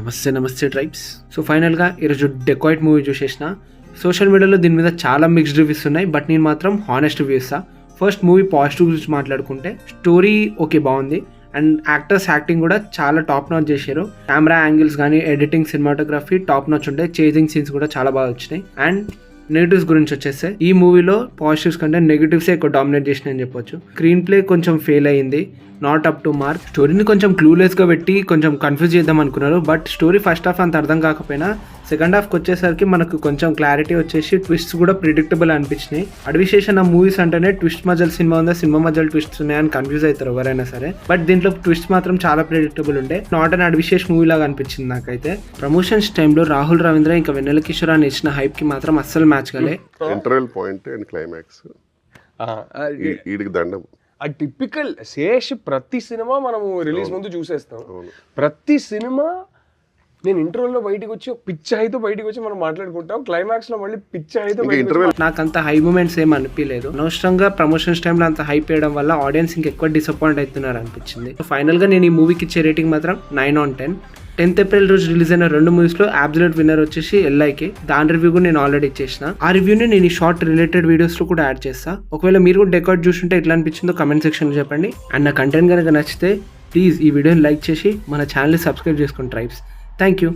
నమస్తే tribes. So ఫైనల్గా ఈరోజు డెకాయిట్ మూవీ చూసేసిన. సోషల్ మీడియాలో దీని మీద చాలా మిక్స్డ్ రివ్యూస్ ఉన్నాయి, బట్ నేను మాత్రం హానెస్ట్ రివ్యూ ఇస్తా. ఫస్ట్ మూవీ పాజిటివ్ గురించి మాట్లాడుకుంటే స్టోరీ ఓకే బాగుంది, అండ్ యాక్టర్స్ యాక్టింగ్ కూడా చాలా టాప్ నాచ్ చేశారు. కెమెరా యాంగిల్స్ కానీ ఎడిటింగ్ సినిమాటోగ్రఫీ టాప్ నాచ్ ఉంటాయి. చేజింగ్ సీన్స్ కూడా చాలా బాగా వచ్చినాయి. అండ్ నెగిటివ్స్ గురించి వచ్చేస్తే ఈ మూవీలో పాజిటివ్స్ కంటే నెగిటివ్సే ఎక్కువ డామినేట్ చేసినాయని చెప్పొచ్చు. స్క్రీన్ ప్లే కొంచెం ఫెయిల్ అయ్యింది, నాట్ అప్ టు మార్క్. స్టోరీని కొంచెం క్లూలెస్గా పెట్టి కొంచెం కన్ఫ్యూజ్ చేద్దాం అనుకున్నారు, బట్ స్టోరీ ఫస్ట్ హాఫ్ అంత అర్థం కాకపోయినా సెకండ్ హాఫ్కి వచ్చేసరికి మనకు కొంచెం క్లారిటీ వచ్చేసి ట్విస్ట్స్ కూడా ప్రిడిక్టబుల్ అనిపించినాయి. అడ్విశేషన్ ఆ మూవీస్ అంటేనే ట్విస్ట్ మధ్యలో సినిమా ఉందా, సినిమా మధ్యలో ట్విస్ట్ ఉన్నాయని కన్ఫ్యూజ్ అవుతారు ఎవరైనా సరే, బట్ దీంట్లో ట్విస్ట్ మాత్రం చాలా ప్రిడిక్టబుల్ ఉండే. నాట్ అండ్ అడ్విశేష్ మూవీ లాగా అనిపించింది నాకైతే. ప్రమోషన్స్ టైంలో రాహుల్ రవీంద్ర ఇంకా వెన్నెల కిషోర్ అని ఇచ్చిన హైప్ కి మాత్రం అస్సలు మ్యాచ్ కాలే. ఇంటర్వెల్ పాయింట్ అండ్ క్లైమాక్స్ వీడికి దండం. ఆ టిపికల్ శేష్ ప్రతి సినిమా మనము రిలీజ్ ముందు చూసేస్తాం. ప్రతి సినిమా నేను ఇంటర్వెల్లో బయటకు వచ్చి పిచ్చి అయితే బయటకు వచ్చి మనం మాట్లాడుకుంటాం, క్లైమాక్స్ లో మళ్ళీ పిచ్చి అయితే. నాకు అంత హై మూమెంట్స్ ఏం అనిపించలేదు. అనవసరంగా ప్రమోషన్స్ టైంలో అంత హైప్ వేయడం వల్ల ఆడియన్స్ ఇంకెక్కువ డిసప్పాయింట్ అవుతున్నారు అనిపించింది. ఫైనల్ గా నేను ఈ మూవీకి ఇచ్చే రేటింగ్ మాత్రం 9/10. 10th ఏప్రిల్ రోజు రిలీజ్ అయిన 2 మూవీస్లో అబ్సల్యూట్ విన్నర్ వచ్చేసి ఎల్ఐకే. దాని రివ్యూ కూడా నేను ఆల్రెడీ ఇచ్చేసిన. ఆ రివ్యూని నేను ఈ షార్ట్ రిలేటెడ్ వీడియోస్లో కూడా యాడ్ చేస్తా. ఒకవేళ మీరు కూడా డెకార్డ్ చూస్తుంటే ఎట్లా అనిపించిందో కమెంట్ సెక్షన్లో చెప్పండి. అండ్ నా కంటెంట్ కనుక నచ్చితే ప్లీజ్ ఈ వీడియోని లైక్ చేసి మన ఛానల్ని సబ్స్క్రైబ్ చేసుకోండి ట్రైబ్స్. Thank you.